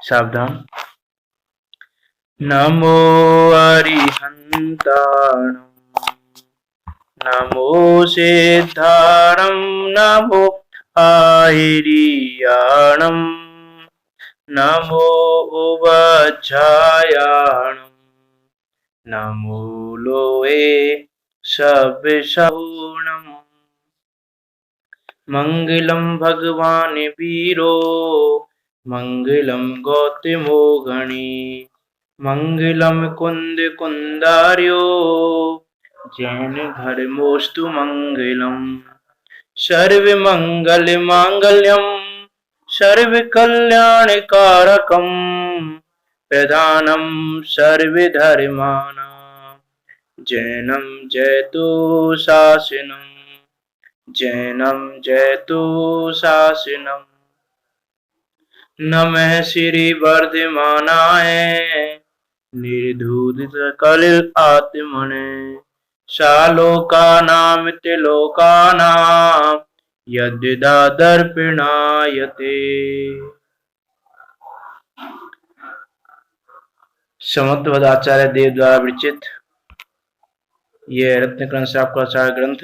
सावधान। नमो अरिहंताणं, नमो सिद्धाणं, नमो आहिरियाणं, नमो उवज्झायाणं, नमो लोहे सविषूणम्। मंगलम भगवान वीरो, मंगलम गौतमो गणी, मंगलम कुंद कुंदार्यो, जैन धर्मोस्तु मंगलम। सर्व मंगल मांगल्यम, सर्व कल्याण कारकम, प्रधानम सर्व धर्माणां, जैनम जयतु शासनम, जैनम जयतु शासनम। नमः श्री वर्धमानाय, निर्धूत कलिल आत्मने, शालोकानां त्रिलोकानां, यद्यदा दर्पणायते। समत्वद आचार्य देव द्वारा विरचित यह रत्नकरण साहब का आचार्य ग्रंथ,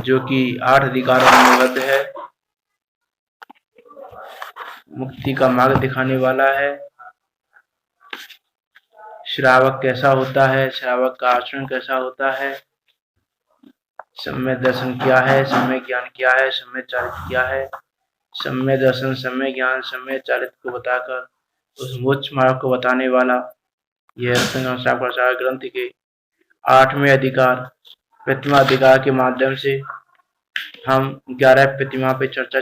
जो कि 8 अधिकारों में निबद्ध है, मुक्ति का मार्ग दिखाने वाला है। श्रावक कैसा होता है, श्रावक का आचरण कैसा होता है, सम्यक दर्शन क्या है, सम्यक ज्ञान क्या है, सम्यक चारित क्या है। सम्यक दर्शन, सम्यक ज्ञान, सम्यक चारित को बताकर उस मोक्ष मार्ग को बताने वाला यह रत्नकरण साहब ग्रंथ के 8वें अधिकार प्रतिमा अधिकार के माध्यम से हम 11 प्रतिमा पे चर्चा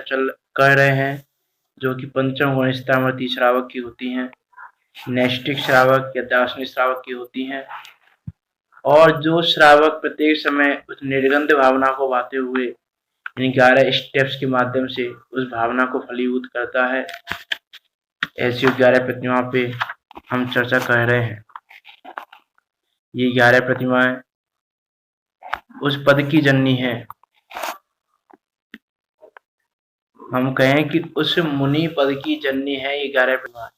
कर रहे हैं, जो कि पंचम गुणस्थामृति श्रावक की होती हैं, नैष्ठिक श्रावक या दार्शनिक श्रावक की होती हैं। और जो श्रावक प्रत्येक समय उस निर्गंध भावना को पाते हुए इन 11 स्टेप्स के माध्यम से उस भावना को फलीभूत करता है, ऐसी 11 प्रतिमा पे हम चर्चा कर रहे हैं। ये 11 प्रतिमाएं उस पद की जननी है। हम कहें कि उस मुनि पद की जननी है ये 11 प्रतिमा।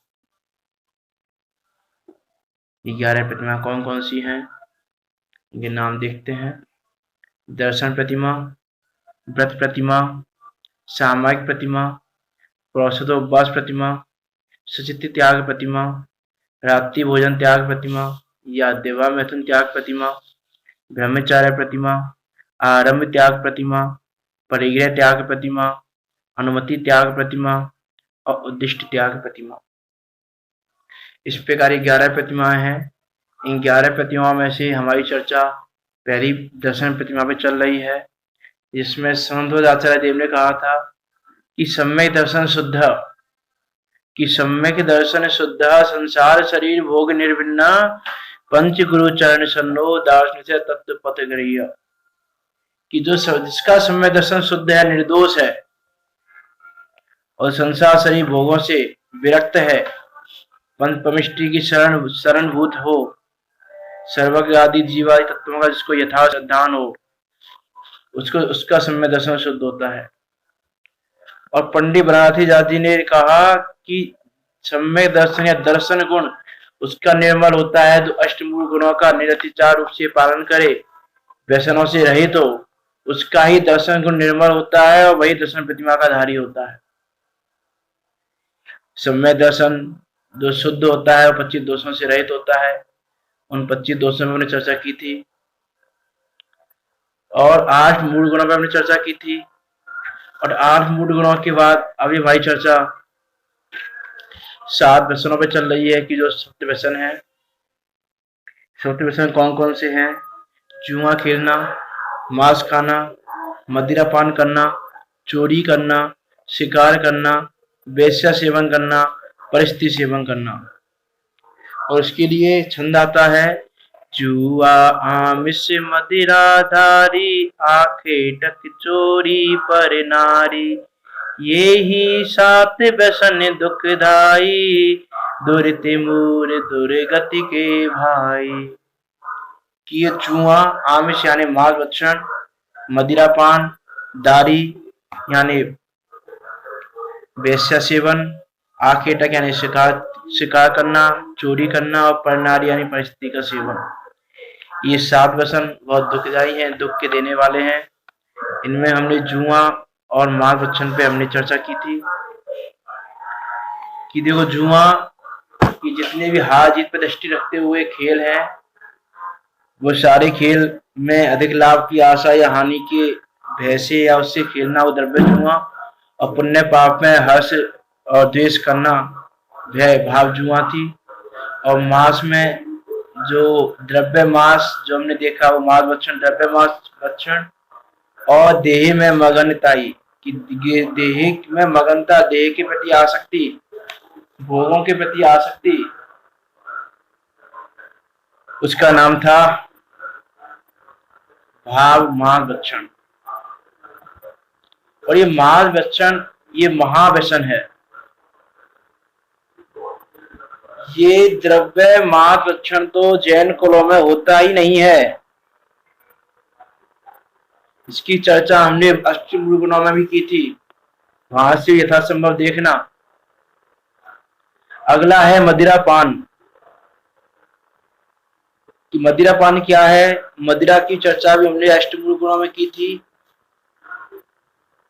ये 11 प्रतिमा कौन कौन सी हैं, इनके नाम देखते हैं। दर्शन प्रतिमा, व्रत प्रतिमा, सामायिक प्रतिमा, प्रोषदोपवास प्रतिमा, सचित्त त्याग प्रतिमा, रात्रि भोजन त्याग प्रतिमा या देवा मैथुन त्याग प्रतिमा, ब्रह्मचार्य प्रतिमा, आरंभ त्याग प्रतिमा, परिग्रह त्याग प्रतिमा, अनुमति त्याग प्रतिमा और उद्दिष्ट त्याग प्रतिमा। इस प्रकार 11 प्रतिमाएं हैं। इन 11 प्रतिमाओं में से हमारी चर्चा पहली दर्शन प्रतिमा पे चल रही है, जिसमें समन्वय आचार्य देव ने कहा था कि सम्यक दर्शन शुद्ध, कि सम्यक दर्शन शुद्ध, संसार शरीर भोग निर्विन्ना, पंच गुरु चरण सन्नो, दार्शनिक तत्व पथ गृह्य। कि जो जिसका सम्यक दर्शन शुद्ध है, निर्दोष है और संसार शरीर भोगों से विरक्त है, पंच परमिष्टि की शरणभूत हो, सर्वज्ञ आदि जीवादि तत्वों का जिसको यथार्थ श्रद्धान हो, उसका सम्यक दर्शन शुद्ध होता है। और पंडित बनारसी जाति ने कहा कि सम्यक दर्शन या दर्शन गुण उसका निर्मल होता है जो अष्टमूल गुणों का निरतिचार रूप से पालन करे, व्यसनों से रहित हो, उसका ही दर्शन गुण निर्मल होता है और वही दर्शन प्रतिमा का धारी होता है। सम्यक दर्शन जो शुद्ध होता है और 25 दोषों से रहित होता है, उन 25 दोषों में हमने चर्चा की थी और 8 मूल गुणों पर हमने चर्चा की थी। और 8 मूल गुणों के बाद अभी हमारी चर्चा 7 व्यसनों पर चल रही है कि जो सप्त व्यसन है। सप्त व्यसन कौन कौन से हैं? जुआ खेलना, मांस खाना, मदिरा पान करना, चोरी करना, शिकार करना, वेश्या सेवन करना, परिस्थिति सेवन करना। और उसके लिए छंद आता है, जुआ आमिष मदिराधारी, आंखें टक चोरी पर नारी, ये ही 7 व्यसन दुखदाई, दुर्तिमूर दुर्गति के भाई। कि ये जुआ आमिष यानी मांस भक्षण, मदिरापान, दारी यानी वेश्या सेवन, आखेटक यानी शिकार करना, चोरी करना और परनारी यानी परिस्थिति का सेवन। ये 7 व्यसन बहुत दुखदायी हैं, दुख के देने वाले हैं। इनमें हमने जुआ और माल बच्चन पे हमने चर्चा की थी कि देखो जुआ कि जितने भी हार जीत पर दृष्टि रखते हुए खेल हैं, वो सारे खेल में अधिक लाभ की आशा या हानि के भय से या उससे खेलना वो द्रव्य जुआ, और पुण्य पाप में हर्ष और द्वेष करना भय भाव जुआ थी। और मांस में जो द्रव्य मांस जो हमने देखा वो मांस भक्षण, द्रव्य मांस भक्षण, और देह में मगनताई कि देह में मगनता, देह के प्रति आसक्ति, भोगों के प्रति आसक्ति, उसका नाम था भाव मांस भक्षण। और ये मांस भक्षण ये महाव्यसन है। ये द्रव्य मांस भक्षण तो जैन कुलों में होता ही नहीं है। इसकी चर्चा हमने अष्टमूल गुणों में भी की थी, वहां से यथासंभव देखना। अगला है मदिरा पान कि मदिरा पान क्या है। मदिरा की चर्चा भी हमने अष्टमूल गुणों में की थी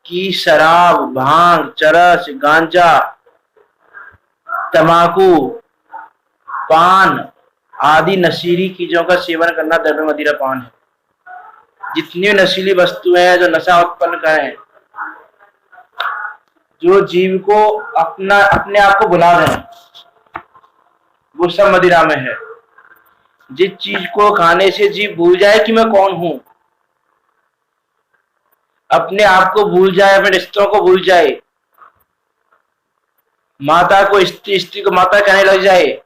कि शराब, भांग, चरस, गांजा, तंबाकू, पान आदि नशीली चीजों का सेवन करना द्रव्य मदिरा पान है। जितनी नशीली वस्तुएं हैं जो नशा उत्पन्न करें, जो जीव को अपने आप को भुला दें, वो सब मदिरा में है। जिस चीज को खाने से जीव भूल जाए कि मैं कौन हूं, अपने आप को भूल जाए, अपने रिश्तों को भूल जाए, माता को स्त्री, स्त्री को माता कहने लग जाए,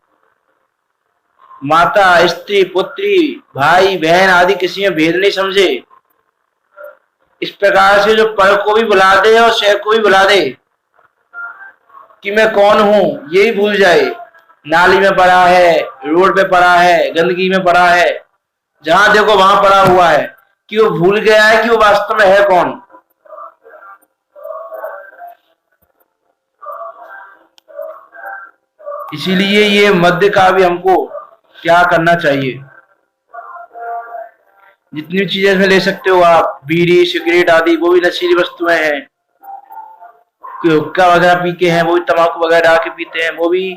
माता, स्त्री, पुत्री, भाई, बहन आदि किसी में भेद नहीं समझे, इस प्रकार से जो पर को भी बुला दे और शय को भी बुला दे कि मैं कौन हूं, यही भूल जाए। नाली में पड़ा है, रोड पे पड़ा है, गंदगी में पड़ा है, जहां देखो वहां पड़ा हुआ है, कि वो भूल गया है कि वो वास्तव में है कौन। इसीलिए ये मध्य का भी हमको क्या करना चाहिए। जितनी चीजें इसमें ले सकते हो आप, बीड़ी, सिगरेट आदि, वो भी नशीली वस्तुएं हैं। हुक्का वगैरह पी के हैं, वो भी तंबाकू वगैरह डाल के पीते हैं, वो भी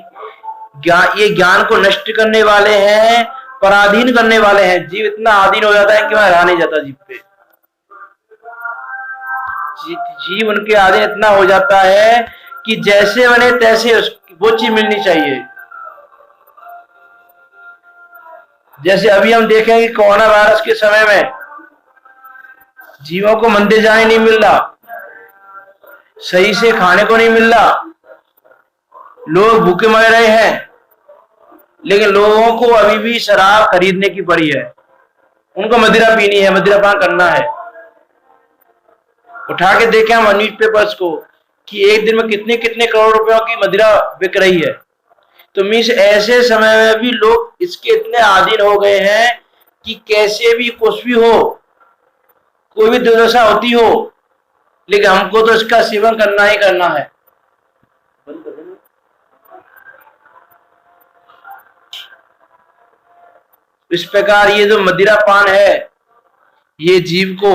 ये ज्ञान को नष्ट करने वाले हैं, पराधीन करने वाले हैं। जीव इतना आधीन हो जाता है कि वह रहा नहीं जाता जीव पे। जीव उनके आधीन इतना हो जाता है कि जैसे बने तैसे वो चीज मिलनी चाहिए। जैसे अभी हम देखें कि कोरोना वायरस के समय में जीवों को मंदिर जाने नहीं मिल रहा, सही से खाने को नहीं मिल रहा, लोग भूखे मर रहे हैं, लेकिन लोगों को अभी भी शराब खरीदने की पड़ी है। उनको मदिरा पीनी है, मदिरा पान करना है। उठा के देखें हम न्यूज पेपर्स को कि एक दिन में कितने कितने करोड़ रुपयों की मदिरा बिक रही है। तो मीन्स ऐसे समय में भी लोग इसके इतने आदीन हो गए हैं कि कैसे भी कुछ भी हो, कोई भी दुर्दशा होती हो, लेकिन हमको तो इसका सेवन करना ही करना है। इस प्रकार ये जो मदिरा पान है, ये जीव को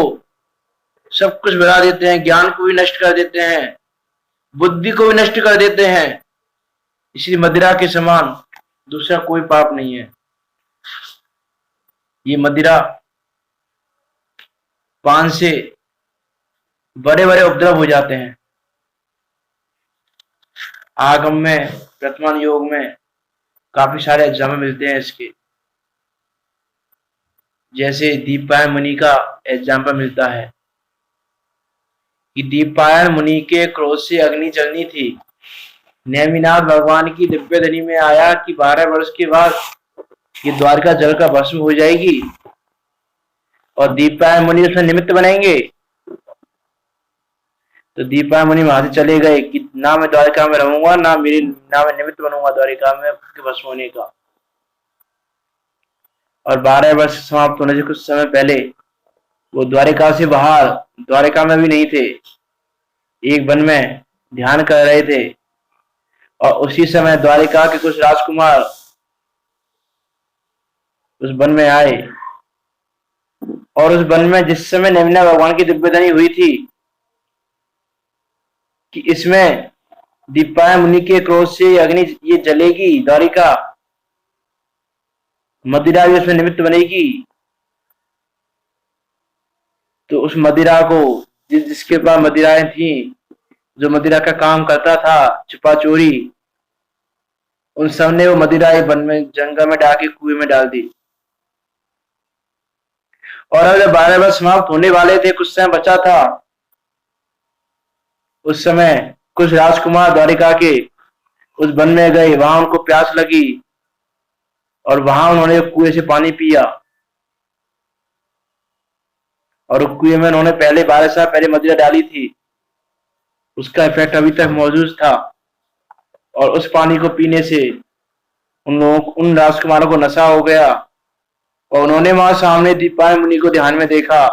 सब कुछ भुला देते हैं, ज्ञान को भी नष्ट कर देते हैं, बुद्धि को भी नष्ट कर देते हैं। इसलिए मदिरा के समान दूसरा कोई पाप नहीं है। ये मदिरा पान से बड़े बड़े उपद्रव हो जाते हैं। आगम में, वर्तमान योग में काफी सारे एग्जाम मिलते हैं इसके। जैसे दीपायन मुनि का एग्जाम्पल मिलता है कि दीपायन मुनि के क्रोध से अग्नि जलनी थी। नेमिनाथ भगवान की दिव्य ध्वनि में आया कि 12 वर्ष के बाद ये द्वारका जल का भस्म हो जाएगी और दीपायन मुनि उसमें निमित्त बनेंगे। तो दीपायन मुनि वहां से चले गए कि ना मैं द्वारका में रहूंगा, ना मैं निमित्त बनूंगा द्वारका में भस्म होने का। और 12 वर्ष समाप्त होने से कुछ समय पहले वो द्वारिका से बाहर, द्वारिका में भी नहीं थे, एक वन में ध्यान कर रहे थे। और उसी समय द्वारिका के कुछ राजकुमार उस वन में आए, और उस वन में जिस समय नैमिना भगवान की दिव्यधनी हुई थी कि इसमें दीपायन मुनि के क्रोध से अग्नि ये जलेगी, द्वारिका मदिरा भी उसमें निमित्त बनेगी, तो उस मदिरा को जिसके पास मदिराएं थी, जो मदिरा का काम करता था छुपा चोरी, उन सब ने वो मदिरा वन में जंगल में डाल के कुएं में डाल दी। और अब जब 12 वर्ष समाप्त होने वाले थे, कुछ समय बचा था, उस समय कुछ राजकुमार द्वारिका के उस वन में गए, वहां उनको प्यास लगी और वहां उन्होंने कुएं से पानी पिया, और कुएं में उन्होंने पहले 12 साल पहले मदिरा डाली थी, उसका इफेक्ट अभी तक मौजूद था, और उस पानी को पीने से उन राजकुमारों को नशा हो गया, और उन्होंने वहां सामने दीपायन मुनि को ध्यान में देखा,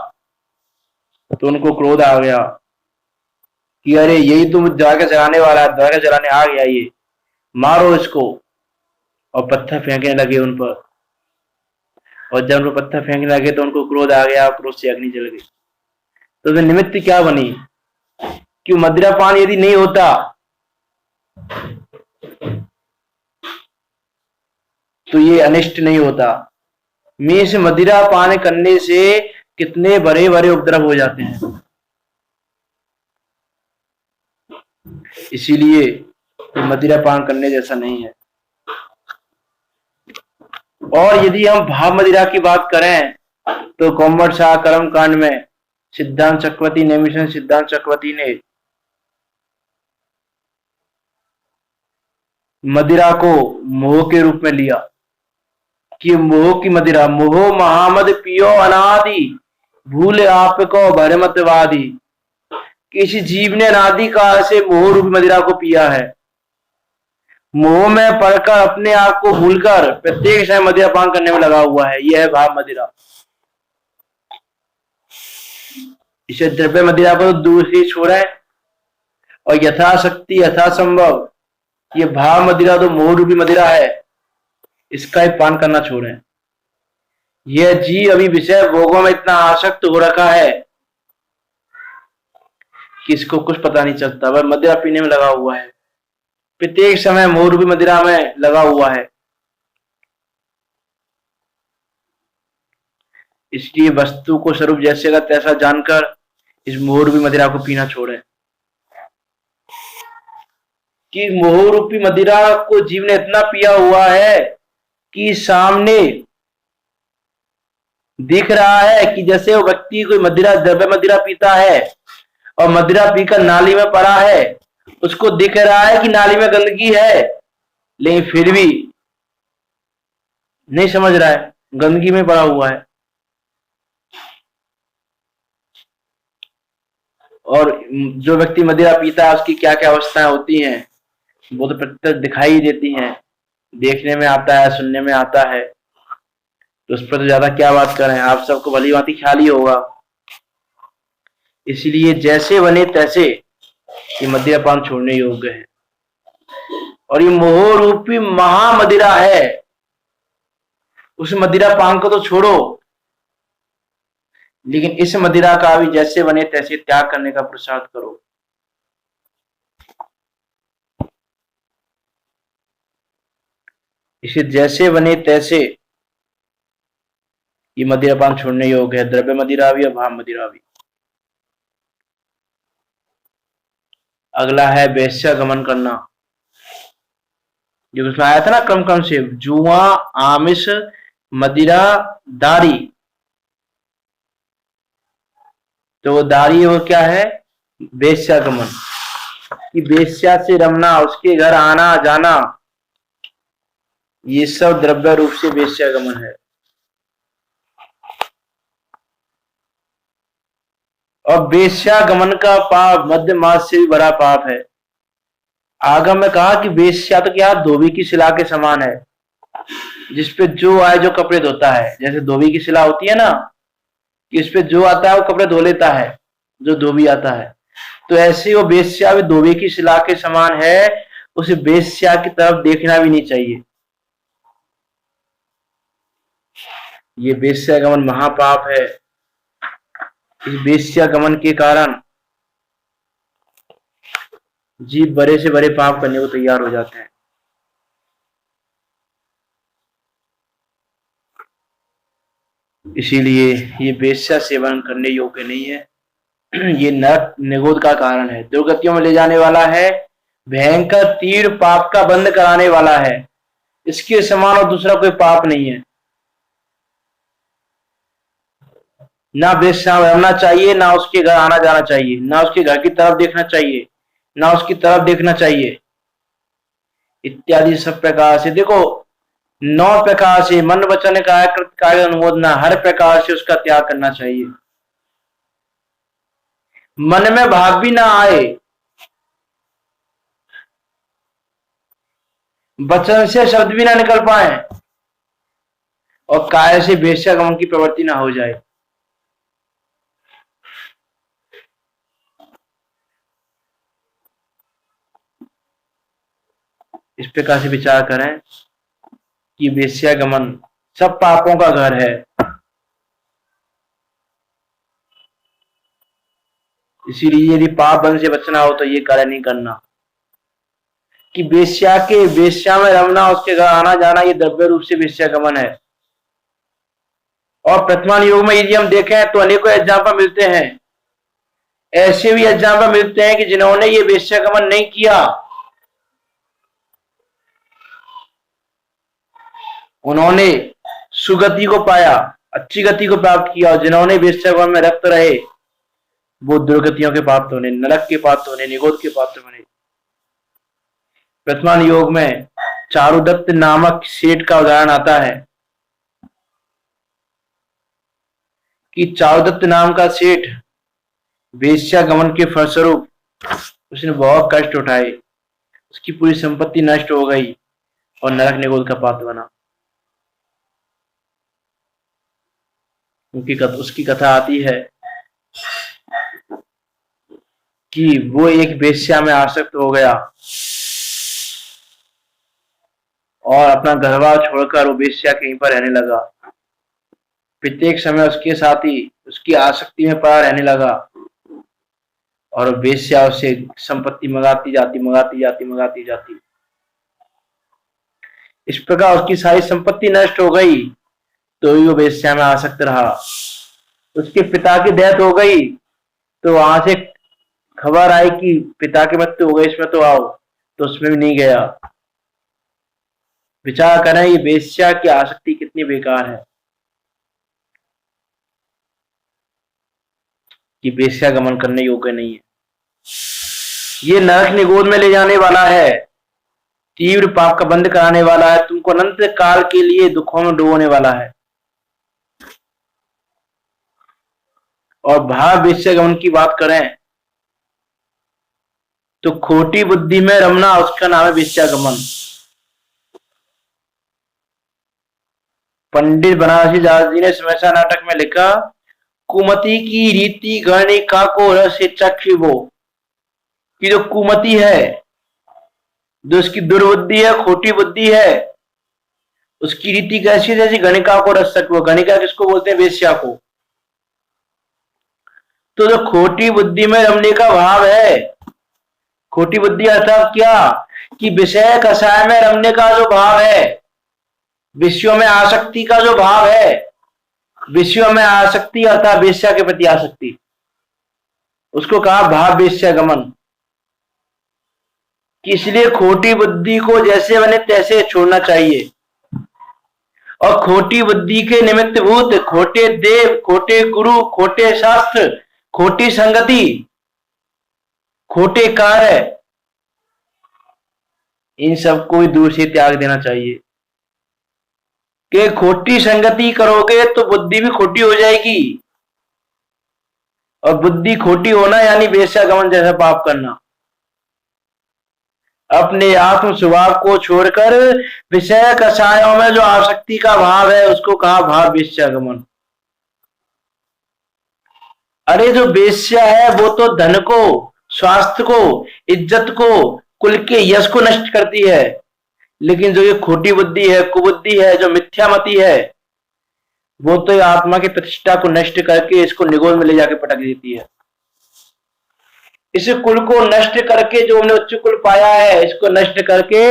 तो उनको क्रोध आ गया कि अरे यही तो द्वारका जलाने वाला है, द्वारका जलाने आ गया, ये मारो इसको। और पत्थर फेंकने लगे उन पर, और जब उनको पत्थर फेंकने लगे तो उनको क्रोध आ गया, क्रोध से अग्नि जल गई। तो वे निमित्त क्या बनी कि मदिरा पान यदि नहीं होता तो ये अनिष्ट नहीं होता। मीन्स मदिरा पान करने से कितने बड़े बड़े उपद्रव हो जाते हैं। इसीलिए मदिरा पान करने जैसा नहीं है। और यदि हम भाव मदिरा की बात करें तो कोम्बट शाह कर्म कांड में सिद्धांत चक्रवर्ती नेमिशन सिद्धांत चक्रवर्ती ने मदिरा को मोह के रूप में लिया कि मोह की मदिरा, मोह महामद पियो अनादि, भूल आपको भरमतवादी। किसी जीव ने अनादि काल से मोह रूपी मदिरा को पिया है, मोह में पड़कर अपने आप को भूलकर प्रत्येक समय मदिरा पान करने में लगा हुआ है। यह है भाव मदिरा। इसे द्रव्य मदिरा को तो दूर ही छोड़े, और यथाशक्ति यथासंभव ये भाव मदिरा तो मोह रूपी मदिरा है, इसका ही पान करना छोड़े। यह जीव अभी विषय भोगों में इतना आसक्त हो रखा है कि इसको कुछ पता नहीं चलता, वह मदिरा पीने में लगा हुआ है, प्रत्येक समय मोह रूपी मदिरा में लगा हुआ है। इसलिए वस्तु को स्वरूप जैसे का तैसा जानकर इस मोह रूपी मदिरा को पीना छोड़े। कि मोह रूपी मदिरा को जीव ने इतना पिया हुआ है कि सामने दिख रहा है कि जैसे वो व्यक्ति कोई मदिरा द्रव्य मदिरा पीता है और मदिरा पीकर नाली में पड़ा है, उसको दिख रहा है कि नाली में गंदगी है, लेकिन फिर भी नहीं समझ रहा है, गंदगी में पड़ा हुआ है। और जो व्यक्ति मदिरा पीता है उसकी क्या क्या अवस्थाएं होती हैं वो तो प्रत्यक्ष दिखाई देती हैं, देखने में आता है, सुनने में आता है, तो उस पर तो ज्यादा क्या बात करें, आप सबको भली भांति ख्याल ही होगा। इसलिए जैसे बने तैसे ये मदिरा पान छोड़ने योग्य है। और ये मोह रूपी महामदिरा है, उस मदिरा पान को तो छोड़ो, लेकिन इस मदिरा का भी जैसे बने तैसे त्याग करने का पुरुषार्थ करो। इसे जैसे बने तैसे ये मदिरा पान छोड़ने योग्य है, द्रव्य मदिरा भी और भाव मदिरा भी। अगला है वेश्या गमन करना, जो उसमें आया था ना क्रम क्रम से, जुआ, आमिष, मदिरा, दारी। तो वो दारी वो क्या है, वेश्या गमन, कि वेश्या से रमना, उसके घर आना जाना, ये सब द्रव्य रूप से वेश्या गमन है। और वेश्या गमन का पाप मध्य मास से भी बड़ा पाप है। आगम में कहा कि वेश्या तो क्या धोबी की शिला के समान है, जिसपे जो आए जो कपड़े धोता है। जैसे धोबी की शिला होती है ना, कि इस पे जो आता है वो कपड़े धो लेता है, जो धोबी आता है, तो ऐसे वो वेश्या भी धोबी की शिला के समान है, उस वेश्या की तरफ देखना भी नहीं चाहिए। ये वेश्यागमन महापाप है। इस वेश्यागमन के कारण जीव बड़े से बड़े पाप करने को तैयार हो जाते हैं। इसीलिए ये वेश्या सेवन करने योग्य नहीं है। ये नरक निगोद का कारण है, दुर्गतियों में ले जाने वाला है, भयंकर तीव्र पाप का बंध कराने वाला है। इसके समान और दूसरा कोई पाप नहीं है। ना वेश्या रहना चाहिए, ना उसके घर आना जाना चाहिए, ना उसके घर की तरफ देखना चाहिए, ना उसकी तरफ देखना चाहिए, इत्यादि सब प्रकार से। देखो 9 प्रकार से मन वचन कार्य अनुमोदना, हर प्रकार से उसका त्याग करना चाहिए। मन में भाव भी ना आए, वचन से शब्द भी ना निकल पाए, और काय से वेश्यागमन की प्रवृत्ति ना हो जाए। इस प्रकार से विचार करें कि वेश्यागमन सब पापों का घर है। इसीलिए यदि पाप बंध से बचना हो तो ये कार्य नहीं करना कि वेश्या में रमना, उसके घर आना जाना, ये द्रव्य रूप से वेश्यागमन है। और वर्तमान युग में यदि हम देखें तो अनेकों एग्जाम्पल मिलते हैं। ऐसे भी एग्जाम्पल मिलते हैं कि जिन्होंने ये वेश्यागमन नहीं किया, उन्होंने सुगति को पाया, अच्छी गति को प्राप्त किया, और जिन्होंने वेश्यागमन में रक्त रहे वो दुर्गतियों के पात्र होने, नरक के पात्र होने, निगोद के पात्र बने। वर्तमान योग में चारुदत्त नामक सेठ का उदाहरण आता है कि चारुदत्त नाम का सेठ वेश्यागमन के फलस्वरूप उसने बहुत कष्ट उठाए, उसकी पूरी संपत्ति नष्ट हो गई और नरक निगोद का पात्र बना। उसकी कथा आती है कि वो एक वेश्या में आसक्त हो गया और अपना घरबार छोड़कर वो वेश्या कहीं पर रहने लगा। प्रत्येक समय उसके साथ ही उसकी आसक्ति में पड़ा रहने लगा और वेश्या उससे संपत्ति मंगाती जाती। इस प्रकार उसकी सारी संपत्ति नष्ट हो गई तो वो वेश्या में आसक्त रहा। उसके पिता की डेथ हो गई तो वहां से खबर आई कि पिता की मृत्यु हो गई, इसमें तो आओ, तो उसमें भी नहीं गया। विचार करें ये वेश्या की आसक्ति कितनी बेकार है कि वेश्यागमन करने योग्य नहीं है। ये नरक निगोद में ले जाने वाला है, तीव्र पाप का बंध कराने वाला है, तुमको अनंत काल के लिए दुखों में डुबोने वाला है। और भाव वेश्यागमन की बात करें तो खोटी बुद्धि में रमना, उसका नाम है वेश्यागमन। पंडित बनारसी दास जी ने समस्या नाटक में लिखा, कुमति की रीति गणिका को रस चक्षुबो, कि जो कुमति है, जो उसकी दुर्बुद्धि है, खोटी बुद्धि है, उसकी रीति कैसी, जैसी गणिका को रस चक्षुबो। गणिका किसको बोलते हैं? वेश्या को। तो जो खोटी बुद्धि में रमने का भाव है, खोटी बुद्धि अर्थात क्या कि विषय कषाय में रमने का जो भाव है, विषयों में आसक्ति का जो भाव है, विषयों में आसक्ति अर्थात वेश्या के प्रति आसक्ति, उसको कहा भाव वेश्यागमन। कि इसलिए खोटी बुद्धि को जैसे बने तैसे छोड़ना चाहिए। और खोटी बुद्धि के निमित्त भूत खोटे देव, खोटे गुरु, खोटे शास्त्र, खोटी संगति, खोटे कार्य, इन सबको भी दूर से त्याग देना चाहिए। कि खोटी संगति करोगे तो बुद्धि भी खोटी हो जाएगी, और बुद्धि खोटी होना यानी वेश्यागमन जैसा पाप करना। अपने आत्म स्वभाव को छोड़कर विषय कषायों में जो आसक्ति का भाव है उसको कहा भाव वेश्यागमन। अरे जो वेश्या है वो तो धन को, स्वास्थ्य को, इज्जत को, कुल के यश को नष्ट करती है। लेकिन जो ये खोटी बुद्धि है, कुबुद्धि है, जो मिथ्यामति है, वो तो आत्मा की प्रतिष्ठा को नष्ट करके इसको निगोल में ले जाके पटक देती है। इस कुल को नष्ट करके जो हमने उच्च कुल पाया है, इसको नष्ट करके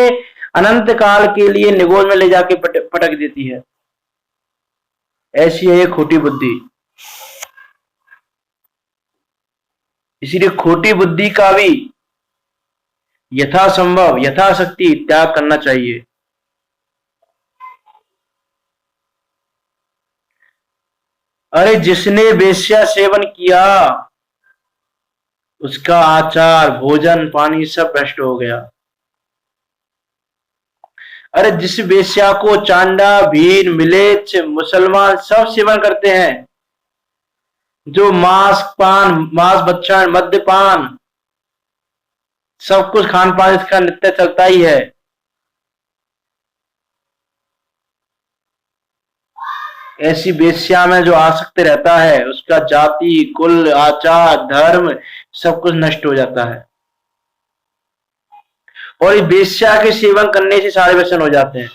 अनंत काल के लिए निगोल में ले जाके पटक देती है। ऐसी है ये खोटी बुद्धि। इसीलिए खोटी बुद्धि का भी यथासंभव यथाशक्ति त्याग करना चाहिए। अरे जिसने वेश्या सेवन किया उसका आचार, भोजन, पानी सब भ्रष्ट हो गया। अरे जिस वेश्या को चांडा, भील, मिलेच्छ, मुसलमान सब सेवन करते हैं, जो मांस भक्षण, मद्यपान, सब कुछ खान पान इसका नित्य चलता ही है। ऐसी वेश्या में जो आसक्त रहता है, उसका जाति, कुल, आचार, धर्म सब कुछ नष्ट हो जाता है। और ये वेश्या के सेवन करने से सारे व्यसन हो जाते हैं।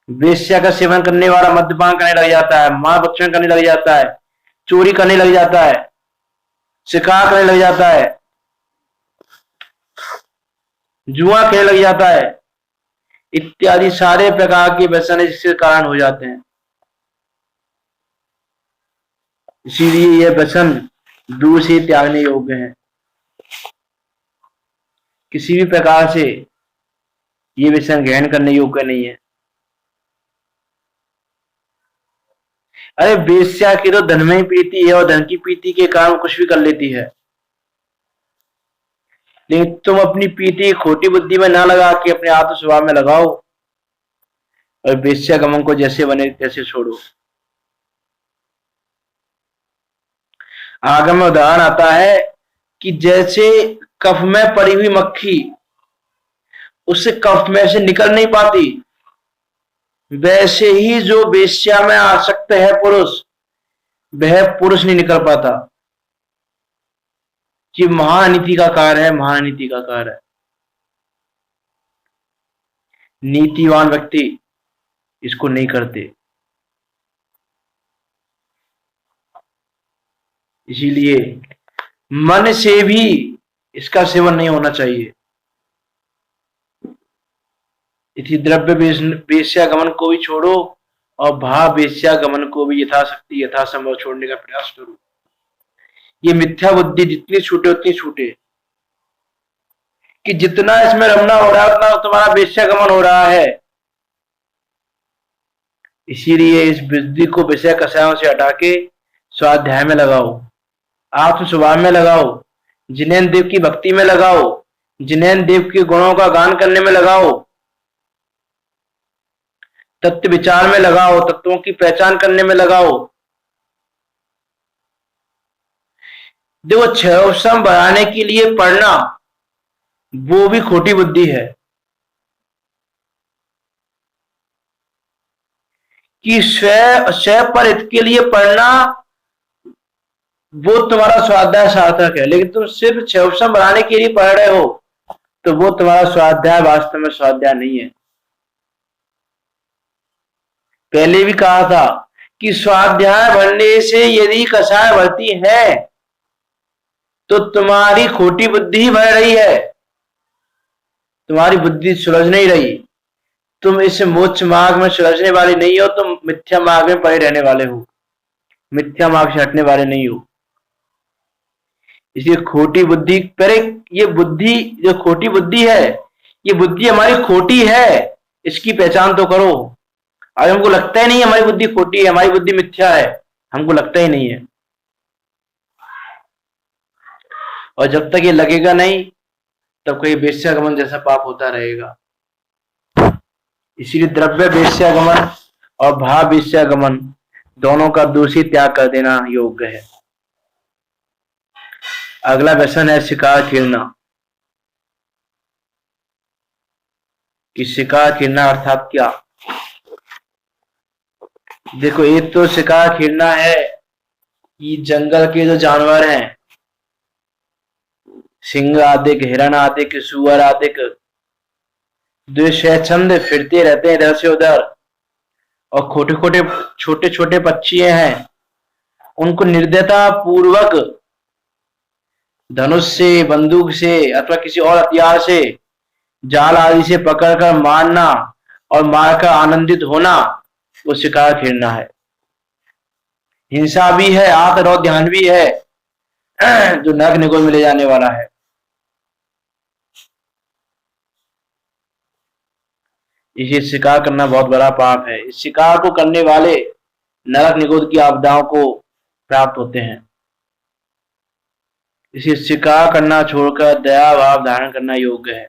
वेश्या का सेवन करने वाला मद्यपान करने लग जाता है, मांस भक्षण करने लग जाता है, चोरी करने लग जाता है, शिकार करने लग जाता है, जुआ खेलने लग जाता है, इत्यादि सारे प्रकार के व्यसन इसके कारण हो जाते हैं। इसीलिए यह व्यसन दूर से त्यागने योग्य है। किसी भी प्रकार से ये व्यसन ग्रहण करने योग्य नहीं है। अरे वेश्या की तो धन में ही प्रीति है और धन की प्रीति के कारण कुछ भी कर लेती है। लेकिन तुम अपनी प्रीति खोटी बुद्धि में ना लगा के अपने आत्म स्वभाव में लगाओ और वेश्या गमन को जैसे बने तैसे छोड़ो। आगम में उदाहरण आता है कि जैसे कफ में पड़ी हुई मक्खी उससे कफ में से निकल नहीं पाती, वैसे ही जो वेश्या में आसक्त है पुरुष, वह पुरुष नहीं निकल पाता। कि महानीति का कार्य है, महानीति का कार्य है। नीतिवान व्यक्ति इसको नहीं करते। इसीलिए मन से भी इसका सेवन नहीं होना चाहिए। इसी द्रव्य वेश्यागमन को भी छोड़ो और भाव वेश्यागमन को भी यथाशक्ति यथासंभव छोड़ने का प्रयास करो। ये मिथ्या बुद्धि जितनी छूटे उतनी छूटे, कि जितना इसमें रमना हो रहा है उतना तुम्हारा वेश्यागमन हो रहा है। इसीलिए इस बुद्धि को विषय कषायों से हटा के स्वाध्याय में लगाओ, आत्म स्वभाव में लगाओ, जिनेन्द्र देव की भक्ति में लगाओ, जिनेन्द्र देव के गुणों का गान करने में लगाओ, तत्व विचार में लगाओ, तत्वों की पहचान करने में लगाओ। देखो क्षयोपशम बढ़ाने के लिए पढ़ना वो भी खोटी बुद्धि है। कि स्वयं पर हित के लिए पढ़ना वो तुम्हारा स्वाध्याय सार्थक है, लेकिन तुम सिर्फ क्षयोपशम बढ़ाने के लिए पढ़ रहे हो तो वो तुम्हारा स्वाध्याय वास्तव में स्वाध्याय नहीं है। पहले भी कहा था कि स्वाध्याय भरने से यदि कषाय भरती है तो तुम्हारी खोटी बुद्धि ही भर रही है, तुम्हारी बुद्धि सुलझ नहीं रही। तुम इस मोक्ष मार्ग में सुलझने वाले नहीं हो, तुम मिथ्या मार्ग में पड़े रहने वाले हो, मिथ्या मार्ग से हटने वाले नहीं हो। इसलिए खोटी बुद्धि, पहले ये बुद्धि जो खोटी बुद्धि है, ये बुद्धि हमारी खोटी है, इसकी पहचान तो करो। आज हमको लगता ही नहीं है हमारी बुद्धि खोटी है, हमारी बुद्धि मिथ्या है, हमको लगता ही नहीं है। और जब तक ये लगेगा नहीं तब कहीं वेश्यागमन जैसा पाप होता रहेगा। इसीलिए द्रव्य वेश्यागमन और भाव वेश्यागमन दोनों का दूषित त्याग कर देना योग्य है। अगला व्यसन है शिकार खेलना। कि शिकार खेलना अर्थात क्या? देखो एक तो शिकार खेलना है कि जंगल के जो जानवर हैं सिंह आदिक, हिरण आदिक, सुअर आदिक जो स्वच्छंद फिरते रहते हैं इधर से उधर, और छोटे छोटे पक्षी हैं, उनको निर्दयता पूर्वक धनुष से, बंदूक से अथवा किसी और हथियार से, जाल आदि से पकड़कर मारना और मारकर आनंदित होना, वो शिकार खेलना है। हिंसा भी है, आत्म ध्यान भी है, जो नरक निगोद में ले जाने वाला है। इसे शिकार करना बहुत बड़ा पाप है। इस शिकार को करने वाले नरक निगोद की आपदाओं को प्राप्त होते हैं। इसे शिकार करना छोड़कर दया भाव धारण करना योग्य है।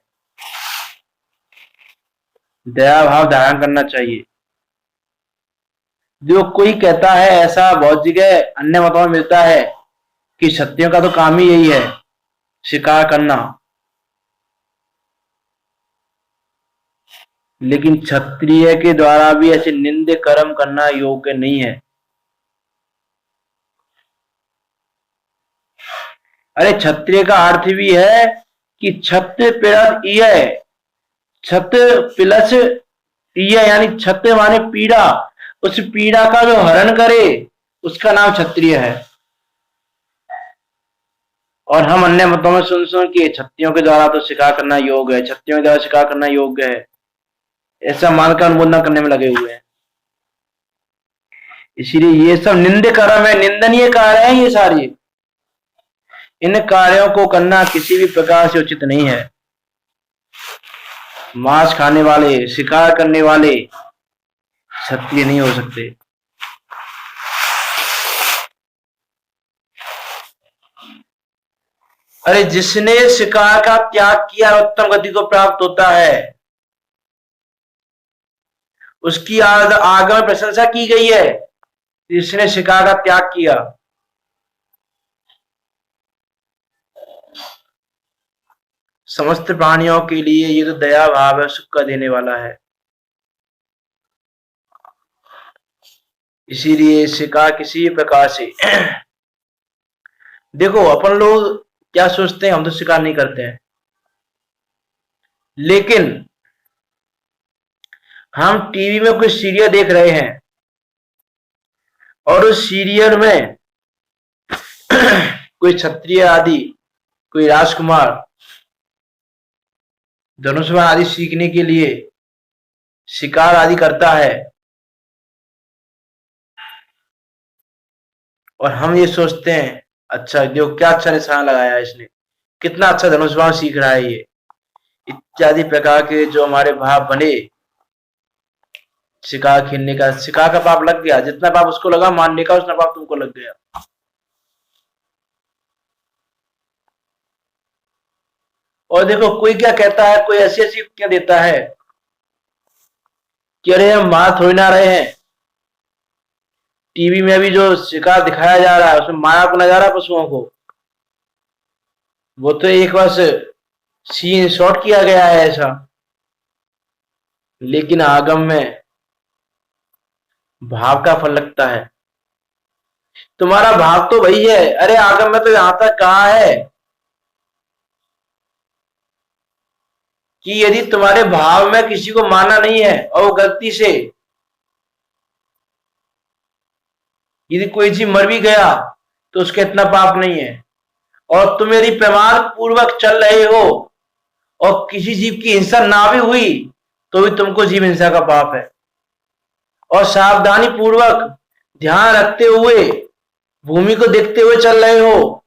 दया भाव धारण करना चाहिए। जो कोई कहता है, ऐसा बहुत जगह अन्य मतों में मिलता है कि क्षत्रियों का तो काम ही यही है शिकार करना, लेकिन क्षत्रिय के द्वारा भी ऐसे निंदे कर्म करना योग्य नहीं है। अरे क्षत्रिय का अर्थ भी है कि क्षत्र पिड़त इय, क्षत्र पिलस इय यानी क्षत्र माने पीड़ा, उस पीड़ा का जो हरण करे उसका नाम क्षत्रिय है। और हम अन्य मतों में सुन के क्षत्रियों के द्वारा तो शिकार करना योग्य है, क्षत्रियों के द्वारा शिकार करना योग्य है, ऐसा मानकर अनुमोदन करने में लगे हुए हैं। इसीलिए ये सब निंदे कर्म है, निंदनीय कार्य है ये सारी। इन कार्यों को करना किसी भी प्रकार से उचित नहीं है। मांस खाने वाले, शिकार करने वाले क्षत्रिय नहीं हो सकते। अरे जिसने शिकार का त्याग किया उत्तम गति को प्राप्त होता है, उसकी आगे में प्रशंसा की गई है। जिसने शिकार का त्याग किया, समस्त प्राणियों के लिए ये तो दया भाव है, सुख का देने वाला है। इसीलिए शिकार किसी प्रकार से देखो, अपन लोग क्या सोचते हैं, हम तो शिकार नहीं करते हैं, लेकिन हम टीवी में कोई सीरियल देख रहे हैं और उस सीरियल में कोई क्षत्रिय आदि, कोई राजकुमार धनुष्मान आदि सीखने के लिए शिकार आदि करता है, और हम ये सोचते हैं अच्छा देखो क्या अच्छा निशाना लगाया है इसने, कितना अच्छा धनुष्मान सीख रहा है ये, इत्यादि प्रकार के जो हमारे भाव बने शिकार खेलने का। शिकार का पाप लग गया, जितना पाप उसको लगा मारने का उतना पाप तुमको लग गया। और देखो कोई क्या कहता है, कोई ऐसी ऐसी क्या देता है कि अरे हम मार थोड़ी ना रहे हैं, टीवी में अभी जो शिकार दिखाया जा रहा है उसमें माया को नजारा पशुओं को, वो तो एक बस सीन शॉट किया गया है ऐसा, लेकिन आगम में भाव का फल लगता है। तुम्हारा भाव तो वही है। अरे आगम में तो यहां तक कहा है कि यदि तुम्हारे भाव में किसी को मारना नहीं है और वो गलती से यदि कोई जीव मर भी गया तो उसका इतना पाप नहीं है, और तुम यदि प्रमाद पूर्वक चल रहे हो और किसी जीव की हिंसा ना भी हुई तो भी तुमको जीव हिंसा का पाप है, और सावधानी पूर्वक ध्यान रखते हुए भूमि को देखते हुए चल रहे हो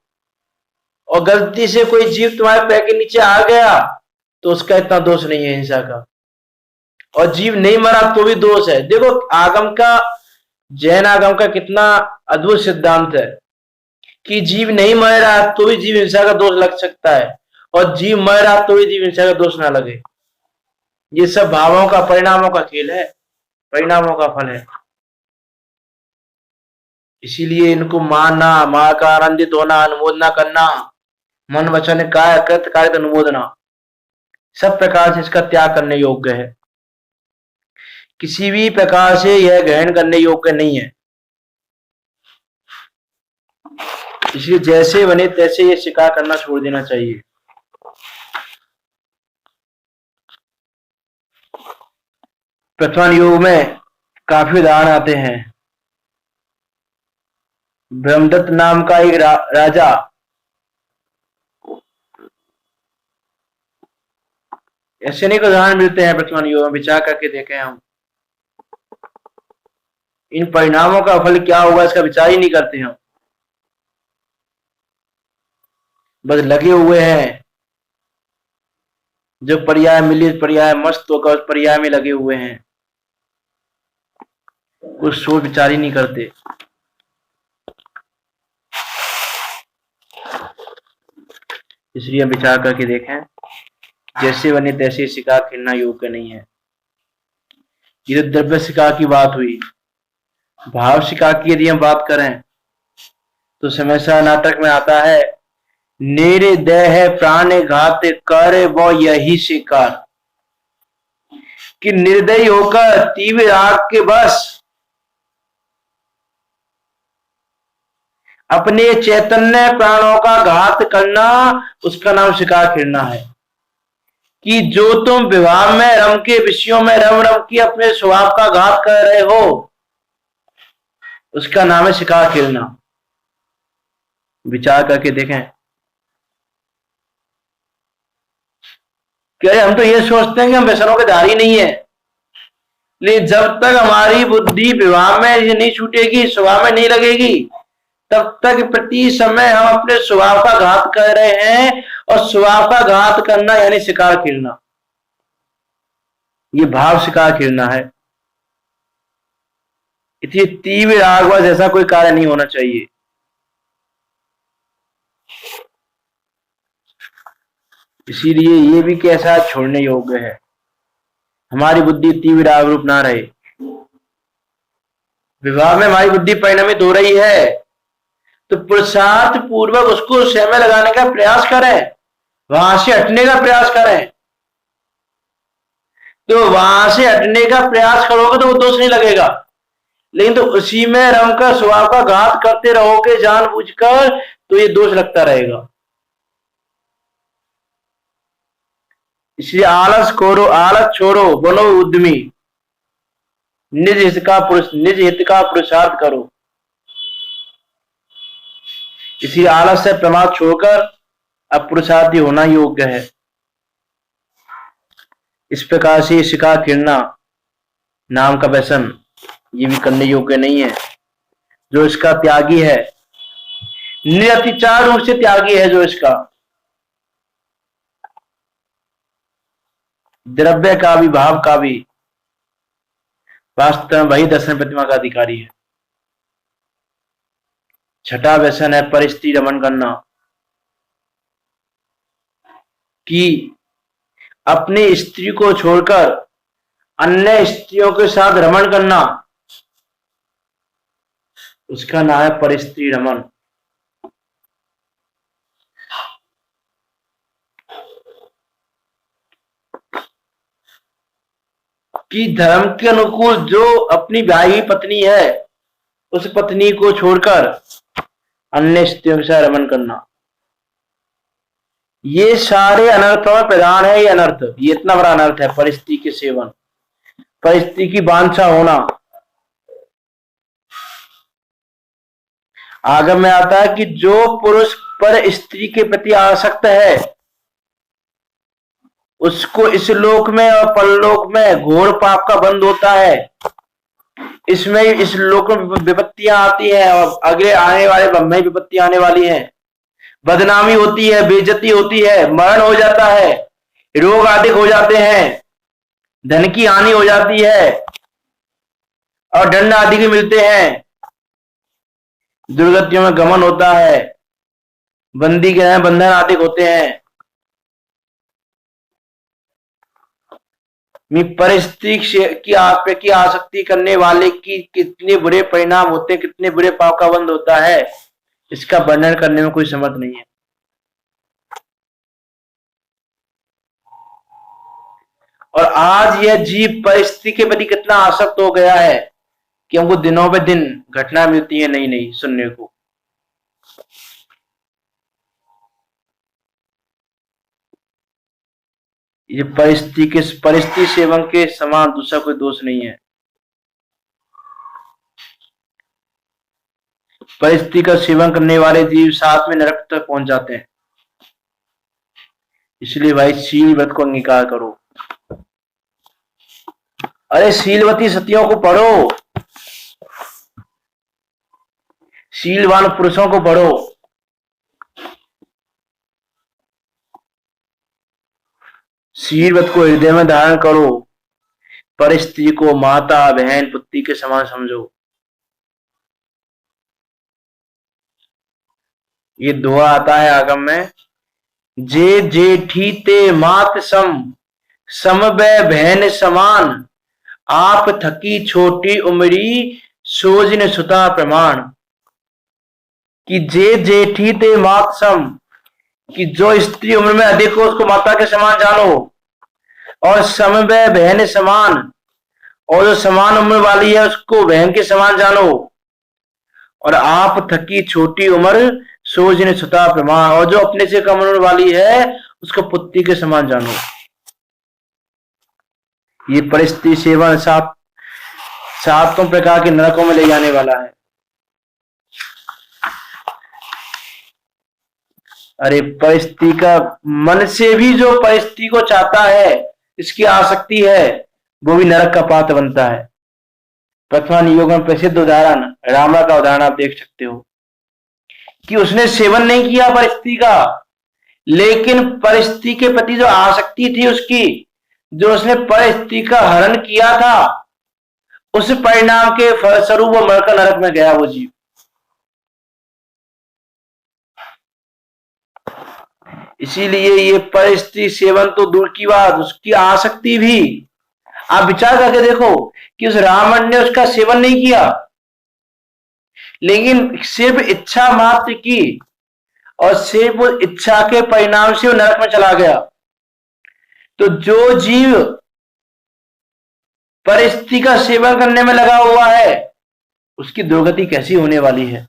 और गलती से कोई जीव तुम्हारे पैर के नीचे आ गया तो उसका इतना दोष नहीं है हिंसा का, और जीव नहीं मरा तो भी दोष है। देखो आगम का, जैन आगम का कितना अद्भुत सिद्धांत है कि जीव नहीं मर रहा तो भी जीव हिंसा का दोष लग सकता है, और जीव मर रहा तो भी जीव हिंसा का दोष ना लगे। ये सब भावों का, परिणामों का खेल है, परिणामों का फल है। इसीलिए इनको मानना, मां का आनंदित होना, अनुमोदना करना, मन वचन काय कृत कार्य अनुमोदना, सब प्रकार से इसका त्याग करने योग्य है। किसी भी प्रकार से यह ग्रहण करने योग्य नहीं है। इसलिए जैसे बने तैसे ये शिकार करना छोड़ देना चाहिए। प्रतिमान योग में काफी उदाहरण आते हैं। ब्रह्मदत्त नाम का एक राजा ऐसे नहीं उदाहरण मिलते हैं प्रतिमान योग में, विचार करके देखें हम। इन परिणामों का फल क्या होगा इसका विचार ही नहीं करते हम, बस लगे हुए हैं। जो पर्याय मिलित पर्याय मस्त होकर उस पर्याय में लगे हुए हैं, कुछ सोच विचार ही नहीं करते। इसलिए हम विचार करके देखें, जैसे बने तैसे शिकार खेलना योग्य नहीं है। ये तो द्रव्य शिकार की बात हुई। भाव शिकार की यदि हम बात करें तो समस्या नाटक में आता है, निर्दय प्राण घात कर वो यही शिकार, कि निर्दयी होकर तीव्र आग के बस अपने चैतन्य प्राणों का घात करना, उसका नाम शिकार खेलना है। कि जो तुम विवाह में रम के विषयों में रम रम की अपने स्वभाव का घात कर रहे हो, उसका नाम है शिकार खेलना। विचार करके देखें। कि हम तो ये सोचते हैं कि हम व्यसनों के धारी नहीं है, लेकिन जब तक हमारी बुद्धि विवाह में नहीं छूटेगी, स्वभाव में नहीं लगेगी, तब तक प्रति समय हम अपने स्वभाव का घात कर रहे हैं। और स्वभाव का घात करना यानी शिकार खेलना, ये भाव शिकार खेलना है। इतनी तीव्र आगवश ऐसा कोई कार्य नहीं होना चाहिए। इसीलिए ये भी कैसा छोड़ने योग्य है, हमारी बुद्धि तीव्र आगरूप ना रहे। विवाह में हमारी बुद्धि परिणमित हो रही है तो पुरुषार्थ पूर्वक उसको स्वयं में लगाने का प्रयास करें, वहां से हटने का प्रयास करें। तो वहां से हटने का प्रयास करोगे तो वो दोष नहीं लगेगा, लेकिन तो उसी में रम का स्वभाव का घात करते रहोगे जानबूझकर, तो ये दोष लगता रहेगा। इसलिए आलस छोड़ो, बनो उद्यमी, निज हित का पुरुषार्थ करो। इसी आलस से प्रमाद छोड़कर अब पुरुषार्थी होना योग्य है। इस प्रकार से शिकार खेलना नाम का व्यसन ये भी करने योग्य नहीं है। जो इसका त्यागी है, निरतिचार रूप से त्यागी है, जो इसका द्रव्य का भी भाव का भी, वास्तव में वही दर्शन प्रतिमा का अधिकारी है। छठा व्यसन है परिस्थिति रमन करना, कि अपनी स्त्री को छोड़कर अन्य स्त्रियों के साथ रमण करना, उसका नाम है परिस्त्री रमन। कि धर्म के अनुकूल जो अपनी भाई पत्नी है, उस पत्नी को छोड़कर अन्य स्त्रियों के साथ रमण करना, ये सारे अनर्थों में प्रधान है। ये अनर्थ, ये इतना बड़ा अनर्थ है परिस्थिति के सेवन, परिस्थिति की वांछा होना। आगम में आता है कि जो पुरुष पर स्त्री के प्रति आसक्त है, उसको इस लोक में और परलोक में घोर पाप का बंध होता है। इसमें इस लोक में विपत्तियां आती हैं और अगले आने वाले ब्रह्म में विपत्तियां आने वाली हैं। बदनामी होती है, बेइज्जती होती है, मरण हो जाता है, रोग आदि हो जाते हैं, धन की हानि हो जाती है और दंड आदि भी मिलते हैं, दुर्गतियों में गमन होता है, बंदी के बंधन आदि होते हैं। परिस्थिति की आसक्ति करने वाले की कितने बुरे परिणाम होते हैं, कितने बुरे पाप का बंध होता है, इसका वर्णन करने में कोई समर्थ नहीं है। और आज यह जीव परिस्थिति के प्रति कितना आसक्त हो गया है कि हमको दिनों पे दिन घटना मिलती है नई नई सुनने को। ये परिस्थिति सेवन के समान दूसरा कोई दोष नहीं है। परिस्थिति का सेवन करने वाले जीव साथ में नरक तक पहुंच जाते हैं। इसलिए भाई शील व्रत को अंगीकार करो। अरे शीलवती सतियों को पढ़ो, शीलवान पुरुषों को पढ़ो। शील व्रत को हृदय में धारण करो। परिस्थिति को माता बहन पुत्री के समान समझो। ये दोहा आता है आगम में, जे जेठी ते मात सम बहन समान, आप थकी छोटी उमरी सोजन सुता प्रमाण। कि जे जेठी ते मात सम, कि जो स्त्री उम्र में अधिक हो उसको माता के समान जानो, और समवय बहन समान, और जो समान उम्र वाली है उसको बहन के समान जानो, और आप थकी छोटी उम्र सोजन सुता प्रमाण, और जो अपने से कम उम्र वाली है उसको पुत्री के समान जानो। ये परिस्थिति सेवन सातों प्रकार के नरकों में ले जाने वाला है। अरे परिस्थिति का मन से भी जो परिस्थिति को चाहता है, इसकी आसक्ति है, वो भी नरक का पात्र बनता है। प्रथमा योग में प्रसिद्ध उदाहरण रामा का उदाहरण आप देख सकते हो कि उसने सेवन नहीं किया परिस्थिति का, लेकिन परिस्थिति के प्रति जो आसक्ति थी उसकी, जो उसने परिस्थिति का हरण किया था, उस परिणाम के फलस्वरूप वो मरकर नरक में गया वो जीव। इसीलिए ये परिस्थिति सेवन तो दूर की बात, उसकी आसक्ति भी। आप विचार करके देखो कि उस रावण ने उसका सेवन नहीं किया, लेकिन सिर्फ इच्छा मात्र की, और सिर्फ उस इच्छा के परिणाम से वो नरक में चला गया। तो जो जीव परिस्थिति का सेवन करने में लगा हुआ है, उसकी दुर्गति कैसी होने वाली है,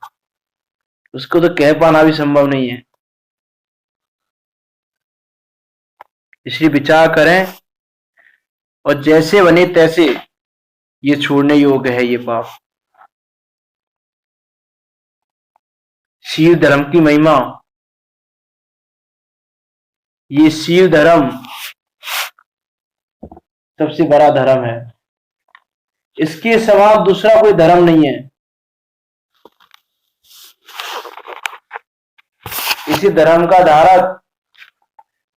उसको तो कह पाना भी संभव नहीं है। इसलिए विचार करें, और जैसे बने तैसे ये छोड़ने योग्य है ये पाप। शील धर्म की महिमा, ये शील धर्म सबसे बड़ा धर्म है। इसके समान दूसरा कोई धर्म नहीं है। इसी धर्म का धारक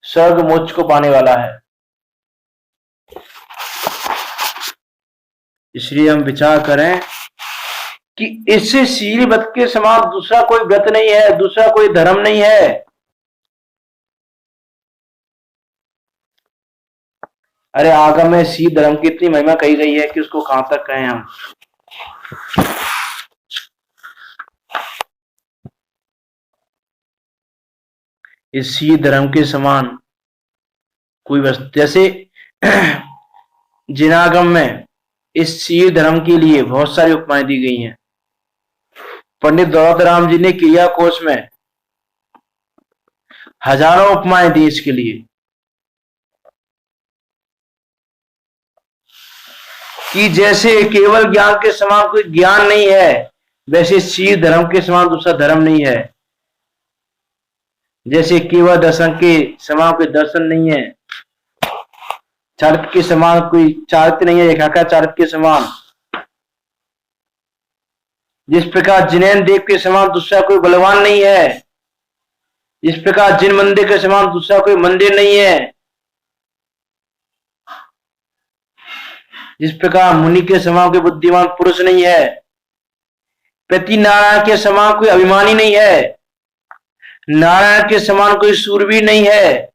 स्वर्ग मोक्ष को पाने वाला है। इसलिए हम विचार करें कि इस शील व्रत के समान दूसरा कोई व्रत नहीं है, दूसरा कोई धर्म नहीं है। अरे आगम में शील धर्म की इतनी महिमा कही गई है कि उसको कहां तक कहें हम। इस शील धर्म के समान कोई वस्तु, जैसे जिनागम में इस शील धर्म के लिए बहुत सारी उपमाएं दी गई हैं। पंडित दौलत राम जी ने क्रिया कोश में हजारों उपमाएं दी इसके लिए, कि जैसे केवल ज्ञान के समान कोई ज्ञान नहीं है, वैसे शील धर्म के समान दूसरा धर्म नहीं है। जैसे केवल दर्शन के समान कोई दर्शन नहीं है, चारित्र के समान कोई चारित्र नहीं है, रेखाकार चारित्र के समान। जिस प्रकार जिनैन देव के समान दूसरा कोई बलवान नहीं है, जिस प्रकार जिन मंदिर के समान दूसरा कोई मंदिर नहीं है, जिस प्रकार मुनि के समान कोई बुद्धिमान पुरुष नहीं है, प्रति नारायण के समान कोई अभिमानी नहीं है, नारायण के समान कोई सूरवीर नहीं है,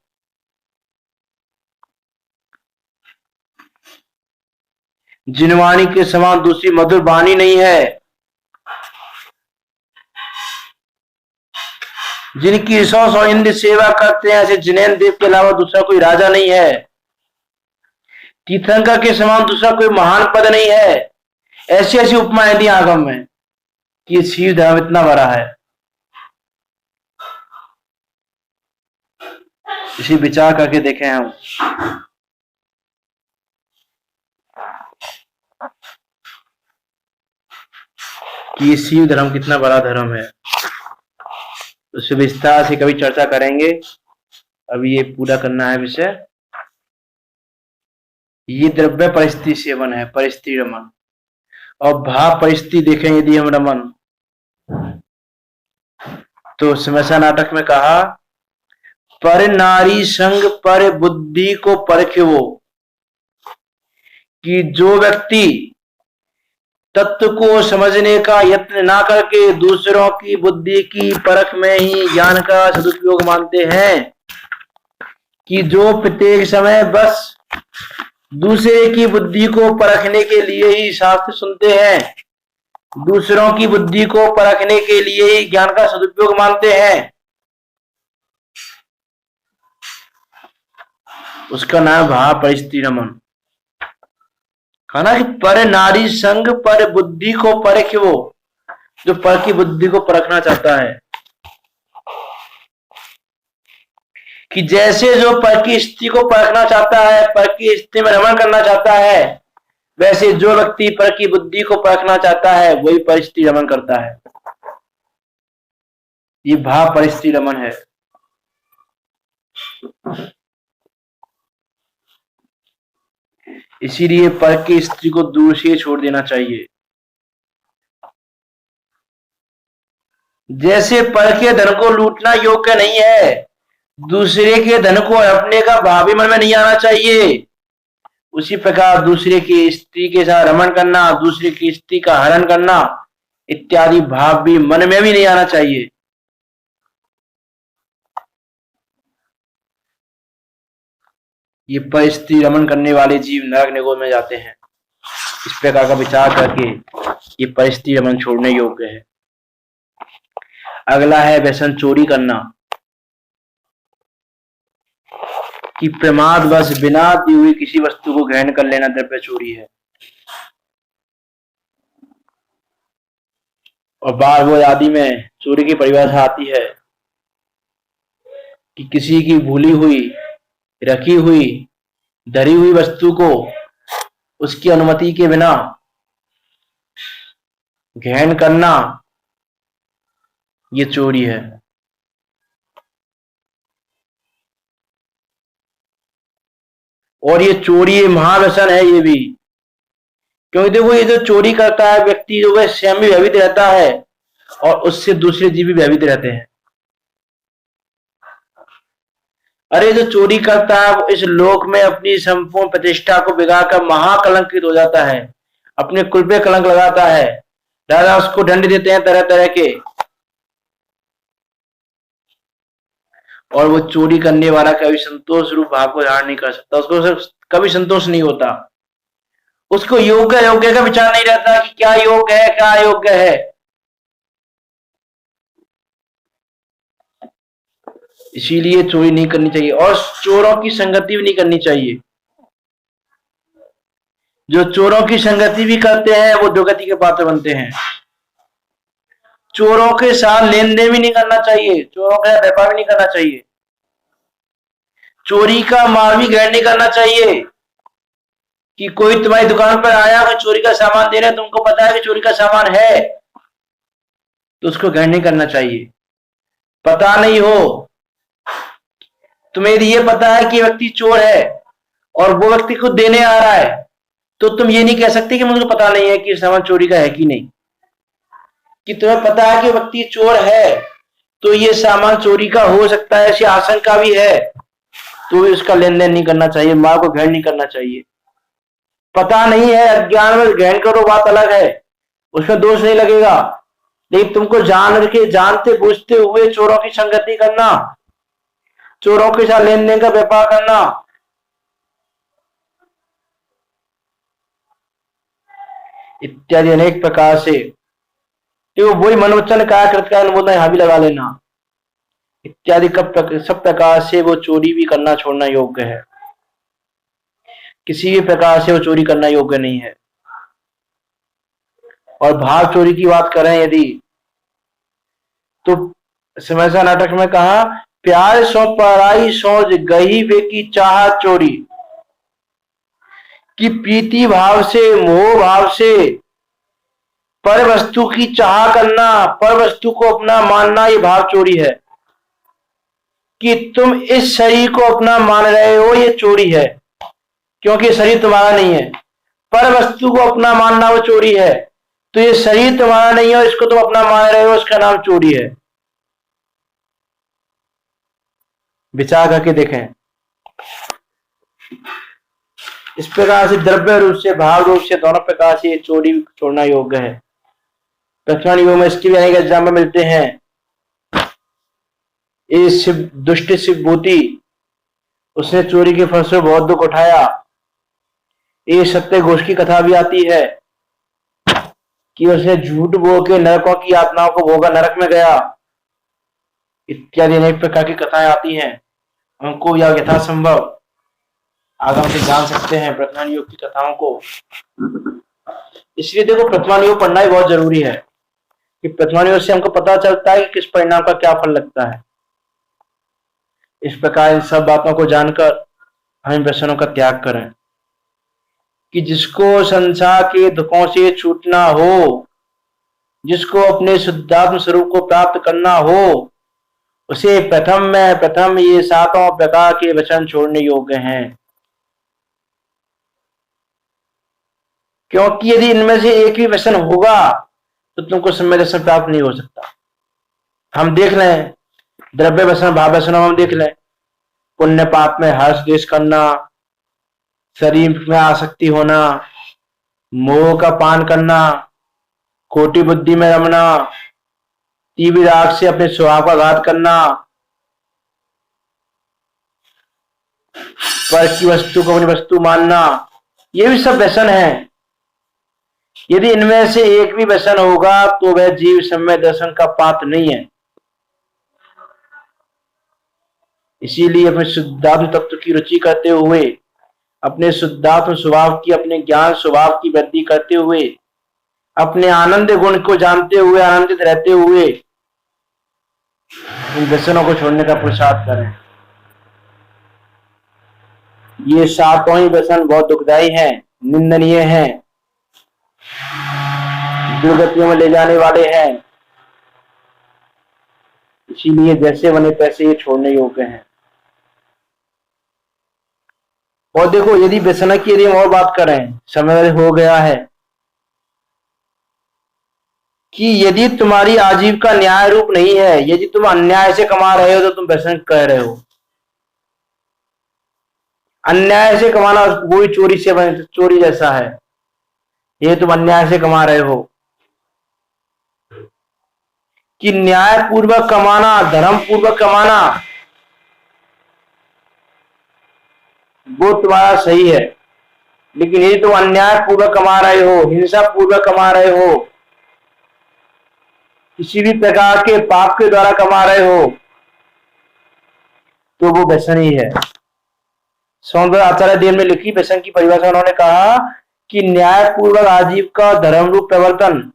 जिनवाणी के समान दूसरी मधुर वाणी नहीं है, जिनकी सौ इंद्र सेवा करते हैं, ऐसे जिनैन देव के अलावा दूसरा कोई राजा नहीं है। तीर्थंकर के समान दूसरा कोई महान पद नहीं है। ऐसी ऐसी उपमाएं दी आगम में कि शील धर्म इतना बड़ा है। इसी विचार करके देखें हम कि ये शिव धर्म कितना बड़ा धर्म है। उससे विस्तार से कभी चर्चा करेंगे। अभी ये पूरा करना है विषय। ये द्रव्य परिस्थिति सेवन है, परिस्थिति रमन। और भाव परिस्थिति देखें यदि हम रमन, तो समस्या नाटक में कहा पर नारी संग पर बुद्धि को परखे वो, कि जो व्यक्ति तत्व को समझने का यत्न ना करके दूसरों की बुद्धि की परख में ही ज्ञान का सदुपयोग मानते हैं, कि जो प्रत्येक समय बस दूसरे की बुद्धि को परखने के लिए ही शास्त्र सुनते हैं, दूसरों की बुद्धि को परखने के लिए ही ज्ञान का सदुपयोग मानते हैं, उसका नाम भाव परिस्थिति रमन। कहना कि पर नारी संग पर बुद्धि को परखे वो, जो पर की बुद्धि को परखना चाहता है, कि जैसे जो पर की स्थिति को परखना चाहता है, पर की स्थिति में रमण करना चाहता है, वैसे जो व्यक्ति पर की बुद्धि को परखना चाहता है वही परिस्थिति रमन करता है। ये भाव परिस्थिति रमन है। इसीलिए पर की स्थिति को दूर से छोड़ देना चाहिए। जैसे पर के धन को लूटना योग्य नहीं है, दूसरे के धन को हड़पने का भाव भी मन में नहीं आना चाहिए। उसी प्रकार दूसरे की स्त्री के साथ रमण करना, दूसरे की स्त्री का हरण करना इत्यादि भाव भी मन में भी नहीं आना चाहिए। ये परिस्थिति रमण करने वाले जीव नरक निगोद में जाते हैं। इस प्रकार का विचार करके ये परिस्थिति रमण छोड़ने योग्य है। अगला है व्यसन चोरी करना, कि प्रमाद बस बिना दी हुई किसी वस्तु को ग्रहण कर लेना द्रव्य चोरी है। और बार बार आदि में चोरी की परिभाषा आती है कि किसी की भूली हुई, रखी हुई, धरी हुई वस्तु को उसकी अनुमति के बिना ग्रहण करना ये चोरी है। और ये चोरी महाव्यसन है ये भी, क्योंकि देखो ये जो चोरी करता है व्यक्ति, जो वह स्वयं भी भयभीत रहता है और उससे दूसरे जीव भी भयभीत रहते हैं। अरे जो चोरी करता है वो इस लोक में अपनी संपूर्ण प्रतिष्ठा को बिगाड़कर महाकलंकित हो जाता है, अपने कुल पे कलंक लगाता है। राजा उसको दंड देते हैं तरह तरह के, और वो चोरी करने वाला कभी संतोष रूप भाव को धारण नहीं कर सकता, उसको कभी संतोष नहीं होता। उसको योग्य योग्य का विचार नहीं रहता कि क्या योग्य है क्या अयोग्य है। इसीलिए चोरी नहीं करनी चाहिए और चोरों की संगति भी नहीं करनी चाहिए। जो चोरों की संगति भी करते हैं वो दुर्गति के पात्र बनते हैं। चोरों के साथ लेन देन भी नहीं करना चाहिए, चोरों के साथ व्यापार भी नहीं करना चाहिए, चोरी का माल भी ग्रहण नहीं करना चाहिए। कि कोई तुम्हारी दुकान पर आया, कोई चोरी का सामान दे रहा है, तुमको पता है कि चोरी का सामान है, तो उसको ग्रहण नहीं करना चाहिए। पता नहीं हो, तुम्हें ये पता है कि व्यक्ति चोर है और वो व्यक्ति खुद देने आ रहा है, तो तुम ये नहीं कह सकते कि मुझे पता नहीं है कि सामान चोरी का है कि नहीं। कि तुम्हें पता है कि व्यक्ति चोर है तो ये सामान चोरी का हो सकता है, ऐसी आशंका भी है, तो भी उसका लेन देन नहीं करना चाहिए, माल को ग्रहण नहीं करना चाहिए। पता नहीं है, अज्ञान में ग्रहण करो, बात अलग है, उसमें दोष नहीं लगेगा। लेकिन तुमको जान के जानते बूझते हुए चोरों की संगति करना, चोरों के साथ लेन देन का व्यापार करना, इत्यादि अनेक प्रकार से, तो वही मनोवचन का कृत का अनुमोदन यहाँ भी लगा लेना इत्यादि सब प्रकार से वो चोरी भी करना छोड़ना योग्य है। किसी भी प्रकार से वो चोरी करना योग्य नहीं है। और भाव चोरी की बात करें यदि, तो समस्या नाटक में कहा प्यार सो पराई सोच गही वे की चाह चोरी, कि प्रीति भाव से मोह भाव से पर वस्तु की चाह करना, पर वस्तु को अपना मानना, ये भाव चोरी है। कि तुम इस शरीर को अपना मान रहे हो, ये चोरी है, क्योंकि शरीर तुम्हारा नहीं है। पर वस्तु को अपना मानना वो चोरी है। तो ये शरीर तुम्हारा नहीं है और इसको तुम अपना मान रहे हो, इसका नाम चोरी है। विचार करके देखें। इस प्रकार से द्रव्य रूप से, भाव रूप से, दोनों प्रकार से ये चोरी छोड़ना योग्य है। प्रथम युग में इसके भी अनेक एग्जाम्पल मिलते हैं। ये दुष्ट शिवभूति, उसने चोरी के फल से बहुत दुख उठाया। ये सत्य घोष की कथा भी आती है कि उसने झूठ बोल के नरकों की यातनाओं को भोगा, नरक में गया, इत्यादि अनेक प्रकार की कथाएं आती हैं। हमको या यथासंभव आगम से जान सकते हैं वर्तमान युग की कथाओं को। इसलिए देखो, वर्तमान युग पढ़ना ही बहुत जरूरी है कि वर्तमान युग से हमको पता चलता है कि किस परिणाम का क्या फल लगता है। इस प्रकार इन सब बातों को जानकर हम व्यसनों का त्याग करें। कि जिसको संसार के दुखों से छूटना हो, जिसको अपने शुद्धात्म स्वरूप को प्राप्त करना हो, उसे प्रथम ये सातों प्रकार के व्यसन छोड़ने योग्य हैं। क्योंकि यदि इनमें से एक भी व्यसन होगा तो तुमको सम्यक दर्शन प्राप्त नहीं हो सकता। हम देख लें, द्रव्य व्यसन, भाव व्यसन हम देख लें। पुण्य पाप में हर्ष द्वेष करना, शरीर में आसक्ति होना, मोह का पान करना, खोटी बुद्धि में रमना, तीव्र राग से अपने स्वभाव का घात करना, पर की वस्तु को अपनी वस्तु मानना, ये भी सब व्यसन है। यदि इनमें से एक भी व्यसन होगा तो वह जीव सम्यक दर्शन का पात्र नहीं है। इसीलिए अपने शुद्धात्म तत्व की रुचि करते हुए, अपने शुद्धात्म स्वभाव की, अपने ज्ञान स्वभाव की वृद्धि करते हुए, अपने आनंद गुण को जानते हुए, आनंदित रहते हुए इन व्यसनों को छोड़ने का पुरुषार्थ करें। ये सातों ही व्यसन बहुत दुखदायी हैं, निंदनीय हैं, दुर्गतियों में ले जाने वाले हैं। इसीलिए जैसे बने तैसे ये छोड़ने योग्य हैं। और देखो, यदि व्यसन की यदि हम और बात करें, समय हो गया है, कि यदि तुम्हारी आजीविका न्याय रूप नहीं है, यदि तुम अन्याय से कमा रहे हो तो तुम व्यसन कह रहे हो। अन्याय से कमाना वही चोरी जैसा है। ये तुम अन्याय से कमा रहे हो। कि न्याय पूर्वक कमाना, धर्म पूर्वक कमाना, वो तुम्हारा सही है। लेकिन यदि तुम अन्याय पूर्वक कमा रहे हो, हिंसा पूर्वक कमा रहे हो, किसी भी प्रकार के पाप के द्वारा कमा रहे हो, तो वो व्यसन ही है। सौंदर्य आचार्य देव में लिखी व्यसन की परिभाषा उन्होंने कहा कि न्याय पूर्वक आजीविका, धर्म रूप प्रवर्तन,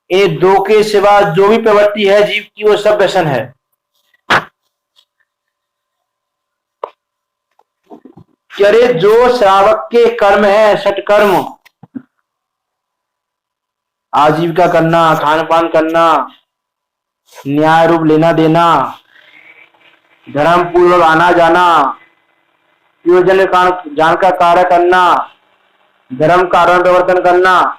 इन दो के सिवा जो भी प्रवृत्ति है जीव की, वो सब व्यसन है। अरे जो श्रावक के कर्म है, षटकर्म, आजीविका करना, खान पान करना, न्याय रूप लेना देना, धर्म पूर्वक आना जाना, प्रयोजन जान का कार्य करना, धर्म कारण प्रवर्तन करना,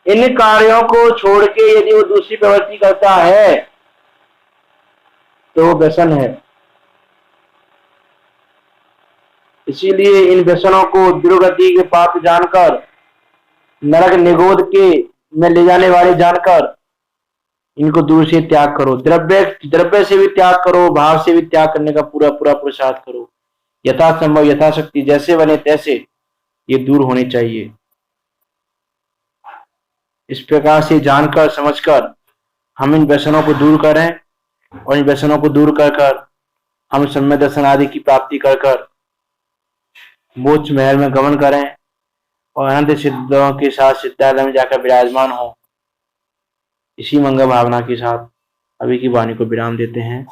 इन कार्यों को छोड़ के यदि वो दूसरी प्रवृत्ति करता है तो वो व्यसन है। इसीलिए इन व्यसनों को दुर्गति के पात्र जानकर, नरक निगोद के में ले जाने वाले जानकर इनको दूर से त्याग करो। द्रव्य से भी त्याग करो, भाव से भी त्याग करने का पूरा पुरुषार्थ करो। यथासंभव, यथाशक्ति, जैसे बने तैसे ये दूर होने चाहिए। इस प्रकार से जानकर समझकर हम इन व्यसनों को दूर करें और इन व्यसनों को दूर कर हम सम्यक दर्शन आदि की प्राप्ति कर मोक्ष महल में गमन करें और अनंत सिद्धों के साथ सिद्धालय में जाकर विराजमान हो। इसी मंगल भावना के साथ अभी की वाणी को विराम देते हैं।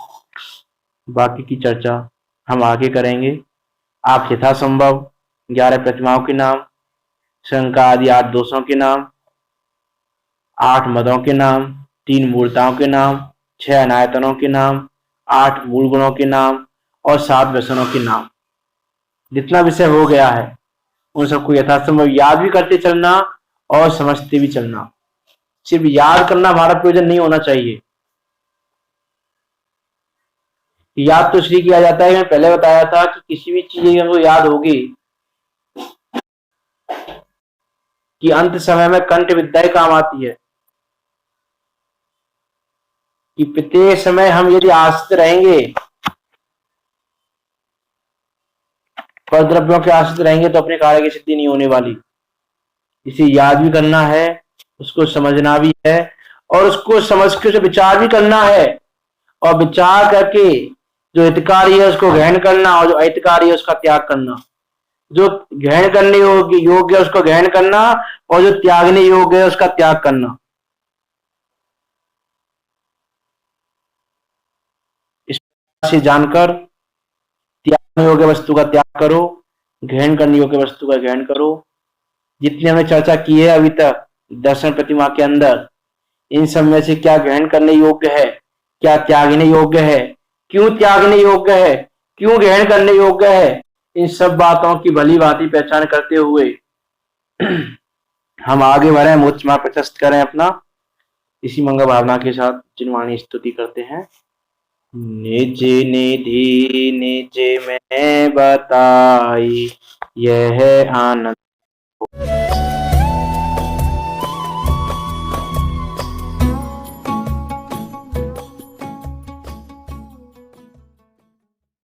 बाकी की चर्चा हम आगे करेंगे। आप यथासंभव 11 प्रतिमाओं के नाम, शंका आदि 8 दोषों के नाम, 8 मदों के नाम, 3 मूर्ताओं के नाम, 6 अनायतनों के नाम, 8 मूल गुणों के नाम और 7 व्यसनों के नाम, जितना विषय हो गया है उन सबको यथासंभव याद भी करते चलना और समझते भी चलना। सिर्फ याद करना हमारा प्रयोजन नहीं होना चाहिए। याद तो इसलिए किया जाता है, मैं पहले बताया था कि किसी भी चीज को याद होगी कि अंत समय में कंठ विद्या ही काम आती है। कि प्रत्येक समय हम यदि आश्रित रहेंगे, पर द्रव्यों के आश्रित रहेंगे तो अपने कार्य की सिद्धि नहीं होने वाली। इसे याद भी करना है, उसको समझना भी है और उसको समझ के उसे विचार भी करना है, और विचार करके जो हितकारी है उसको ग्रहण करना और जो अहितकारी है उसका त्याग करना। जो ग्रहण करने योग्य है उसको ग्रहण करना और जो त्यागने योग्य है उसका त्याग करना। इस प्रकार से जानकर त्यागने योग्य वस्तु का त्याग करो, ग्रहण करने योग्य वस्तु का ग्रहण करो। जितनी हमने चर्चा की है अभी तक दर्शन प्रतिमा के अंदर, इन सब में से क्या ग्रहण करने योग्य है, क्या त्यागने योग्य है, क्यों त्यागने योग्य है, क्यों ग्रहण करने योग्य है, इन सब बातों की भली भांति पहचान करते हुए हम आगे बढ़े, मोक्ष मार्ग प्रशस्त करें अपना। इसी मंगल भावना के साथ जिनवाणी स्तुति करते हैं। निज निधि निज में बताई यह आनंद